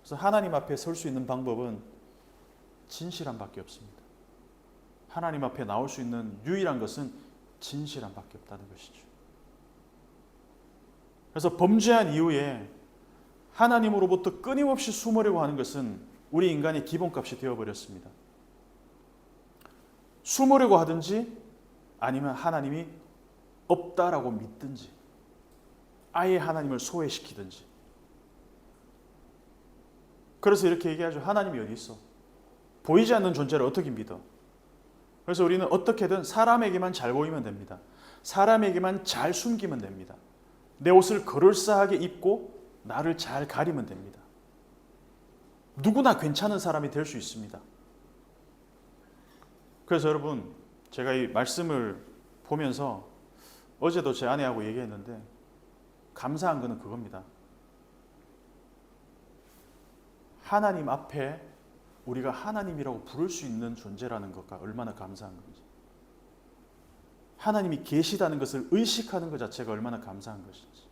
그래서 하나님 앞에 설 수 있는 방법은 진실함 밖에 없습니다. 하나님 앞에 나올 수 있는 유일한 것은 진실함 밖에 없다는 것이죠. 그래서 범죄한 이후에 하나님으로부터 끊임없이 숨으려고 하는 것은 우리 인간의 기본값이 되어버렸습니다. 숨으려고 하든지 아니면 하나님이 없다라고 믿든지 아예 하나님을 소외시키든지. 그래서 이렇게 얘기하죠. 하나님이 어디 있어? 보이지 않는 존재를 어떻게 믿어? 그래서 우리는 어떻게든 사람에게만 잘 보이면 됩니다. 사람에게만 잘 숨기면 됩니다. 내 옷을 그럴싸하게 입고 나를 잘 가리면 됩니다. 누구나 괜찮은 사람이 될 수 있습니다. 그래서 여러분, 제가 이 말씀을 보면서 어제도 제 아내하고 얘기했는데 감사한 것은 그겁니다. 하나님 앞에 우리가 하나님이라고 부를 수 있는 존재라는 것과 얼마나 감사한 건지, 하나님이 계시다는 것을 의식하는 것 자체가 얼마나 감사한 것인지,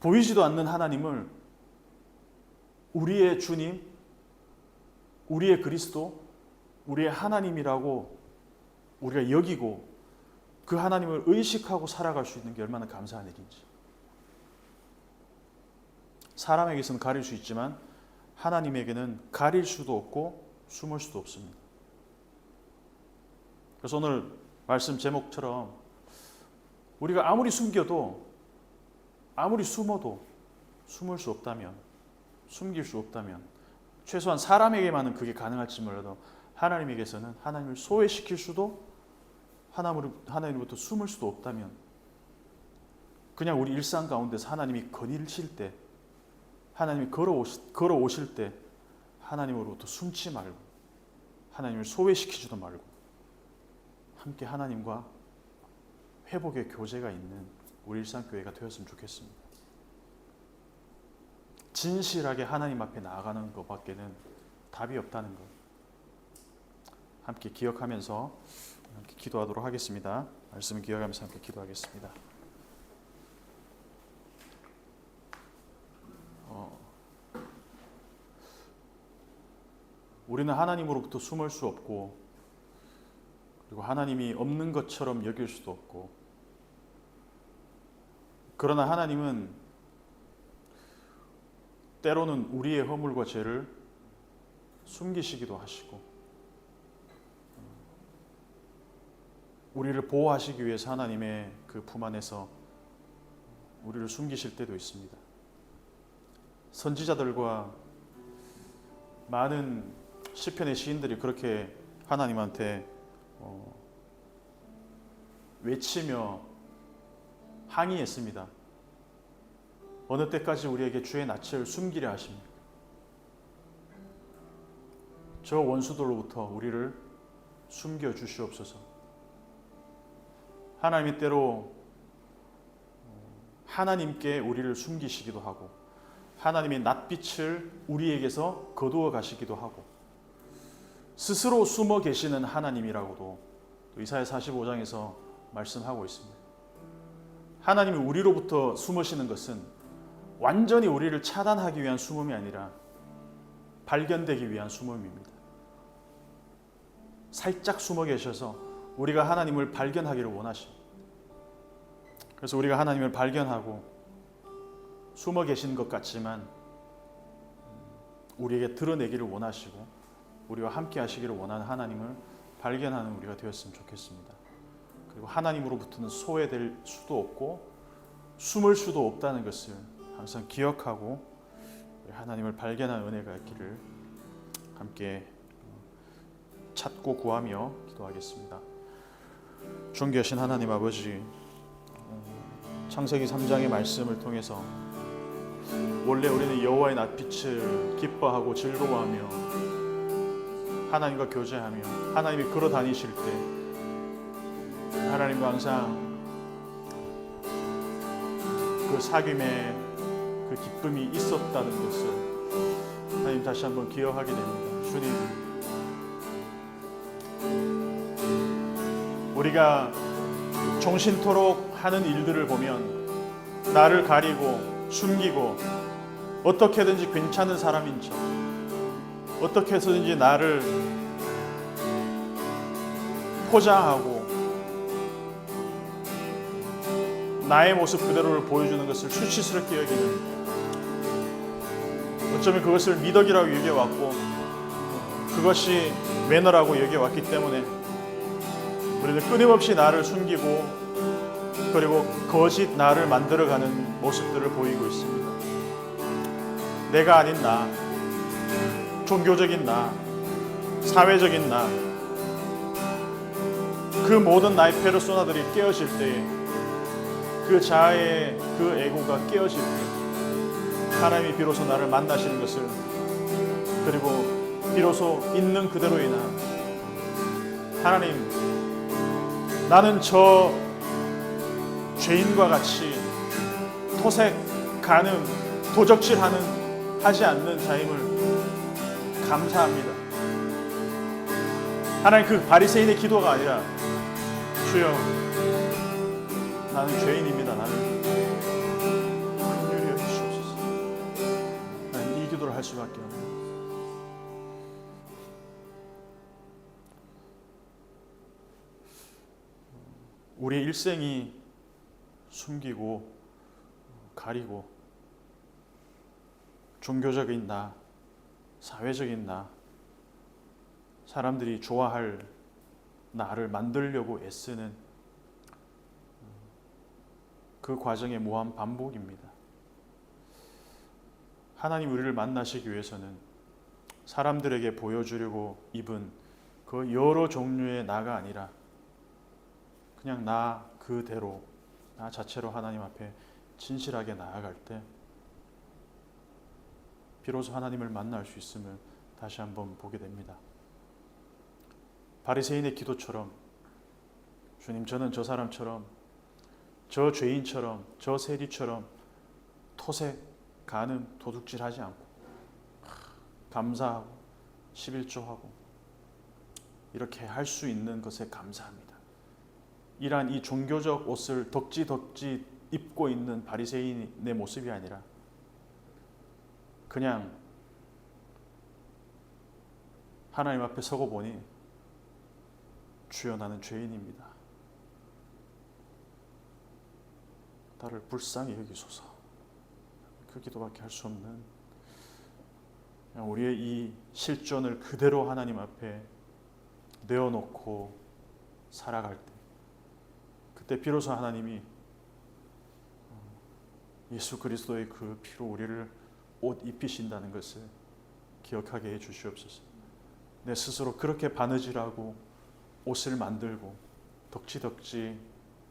보이지도 않는 하나님을 우리의 주님, 우리의 그리스도, 우리의 하나님이라고 우리가 여기고 그 하나님을 의식하고 살아갈 수 있는 게 얼마나 감사한 일인지. 사람에게서는 가릴 수 있지만 하나님에게는 가릴 수도 없고 숨을 수도 없습니다. 그래서 오늘 말씀 제목처럼 우리가 아무리 숨겨도, 아무리 숨어도 숨을 수 없다면, 숨길 수 없다면, 최소한 사람에게만은 그게 가능할지 몰라도 하나님에게서는 하나님을 소외시킬 수도, 하나님으로부터 숨을 수도 없다면, 그냥 우리 일상 가운데서 하나님이 거닐실 때, 하나님이 걸어오실 때 하나님으로부터 숨지 말고, 하나님을 소외시키지도 말고 함께 하나님과 회복의 교제가 있는 우리 일상교회가 되었으면 좋겠습니다. 진실하게 하나님 앞에 나아가는 것밖에는 답이 없다는 것 함께 기억하면서 함께 기도하도록 하겠습니다. 말씀을 기억하면서 함께 기도하겠습니다. 우리는 하나님으로부터 숨을 수 없고, 그리고 하나님이 없는 것처럼 여길 수도 없고, 그러나 하나님은 때로는 우리의 허물과 죄를 숨기시기도 하시고, 우리를 보호하시기 위해서 하나님의 그 품 안에서 우리를 숨기실 때도 있습니다. 선지자들과 많은 시편의 시인들이 그렇게 하나님한테 외치며 항의했습니다. 어느 때까지 우리에게 주의 낯을 숨기려 하십니까? 저 원수들로부터 우리를 숨겨 주시옵소서. 하나님이 때로 하나님께 우리를 숨기시기도 하고, 하나님의 낯빛을 우리에게서 거두어 가시기도 하고, 스스로 숨어 계시는 하나님이라고도 또 이사야 45장에서 말씀하고 있습니다. 하나님이 우리로부터 숨으시는 것은 완전히 우리를 차단하기 위한 숨음이 아니라 발견되기 위한 숨음입니다. 살짝 숨어 계셔서 우리가 하나님을 발견하기를 원하십니다. 그래서 우리가 하나님을 발견하고 숨어 계신 것 같지만 우리에게 드러내기를 원하시고 우리와 함께 하시기를 원하는 하나님을 발견하는 우리가 되었으면 좋겠습니다. 그리고 하나님으로부터는 소외될 수도 없고 숨을 수도 없다는 것을 항상 기억하고 하나님을 발견하는 은혜가 있기를 함께 찾고 구하며 기도하겠습니다. 존귀하신 하나님 아버지, 창세기 3장의 말씀을 통해서 원래 우리는 여호와의 낯빛을 기뻐하고 즐거워하며 하나님과 교제하며 하나님이 걸어 다니실 때 하나님과 항상 그 사귐의 그 기쁨이 있었다는 것을 하나님 다시 한번 기억하게 됩니다. 주님, 우리가 종신토록 하는 일들을 보면 나를 가리고 숨기고 어떻게든지 괜찮은 사람인 척, 어떻게 해서든지 나를 포장하고 나의 모습 그대로를 보여주는 것을 수치스럽게 여기는, 어쩌면 그것을 미덕이라고 여겨왔고 그것이 매너라고 여겨왔기 때문에 우리는 끊임없이 나를 숨기고 그리고 거짓 나를 만들어가는 모습들을 보이고 있습니다. 내가 아닌 나, 종교적인 나, 사회적인 나, 그 모든 나의 페르소나들이 깨어질 때에, 그 자아의 그 에고가 깨어질 때 하나님이 비로소 나를 만나시는 것을, 그리고 비로소 있는 그대로의 나, 하나님, 나는 저 죄인과 같이 토색, 간음, 도적질하는 하지 않는 자임을 감사합니다. 하나님, 그 바리새인의 기도가 아니라 주여, 나는 죄인입니다. 나는 긍휼히 여기시옵소서. 나는 이 기도를 할 수밖에 없습니다. 우리의 일생이 숨기고 가리고 종교적인 나, 사회적인 나, 사람들이 좋아할 나를 만들려고 애쓰는 그 과정의 무한 반복입니다. 하나님 우리를 만나시기 위해서는 사람들에게 보여주려고 입은 그 여러 종류의 나가 아니라 그냥 나 그대로, 나 자체로 하나님 앞에 진실하게 나아갈 때 비로소 하나님을 만날 수 있음을 다시 한번 보게 됩니다. 바리새인의 기도처럼, 주님, 저는 저 사람처럼, 저 죄인처럼, 저 세리처럼 토색, 간음, 도둑질하지 않고 감사하고 11조하고 이렇게 할 수 있는 것에 감사합니다. 이러한 이 종교적 옷을 덕지덕지 입고 있는 바리새인의 모습이 아니라 그냥 하나님 앞에 서고 보니 주여, 나는 죄인입니다. 나를 불쌍히 여기소서. 그 기도밖에 할 수 없는, 우리의 이 실존을 그대로 하나님 앞에 내어놓고 살아갈 때, 그때 비로소 하나님이 예수 그리스도의 그 피로 우리를 옷 입히신다는 것을 기억하게 해 주시옵소서. 내 스스로 그렇게 바느질하고 옷을 만들고 덕지덕지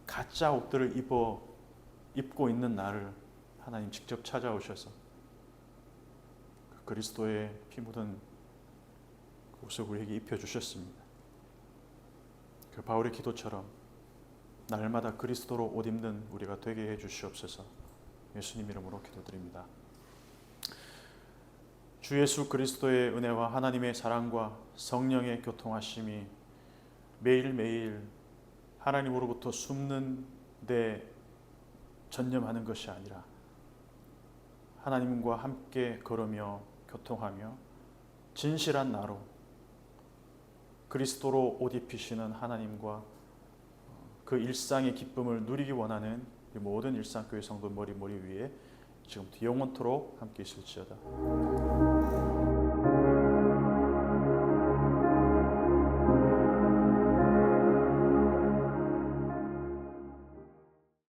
가짜 옷들을 입고 있는 나를 하나님 직접 찾아오셔서 그 그리스도의 피 묻은 옷을 우리에게 입혀주셨습니다. 그 바울의 기도처럼 날마다 그리스도로 옷 입는 우리가 되게 해 주시옵소서. 예수님 이름으로 기도드립니다. 주 예수 그리스도의 은혜와 하나님의 사랑과 성령의 교통하심이 매일매일 하나님으로부터 숨는 데 전념하는 것이 아니라 하나님과 함께 걸으며 교통하며 진실한 나로 그리스도로 옷 입히시는 하나님과 그 일상의 기쁨을 누리기 원하는 모든 일상교회 성도 머리 위에 지금부터 영원토록 함께 있을지어다.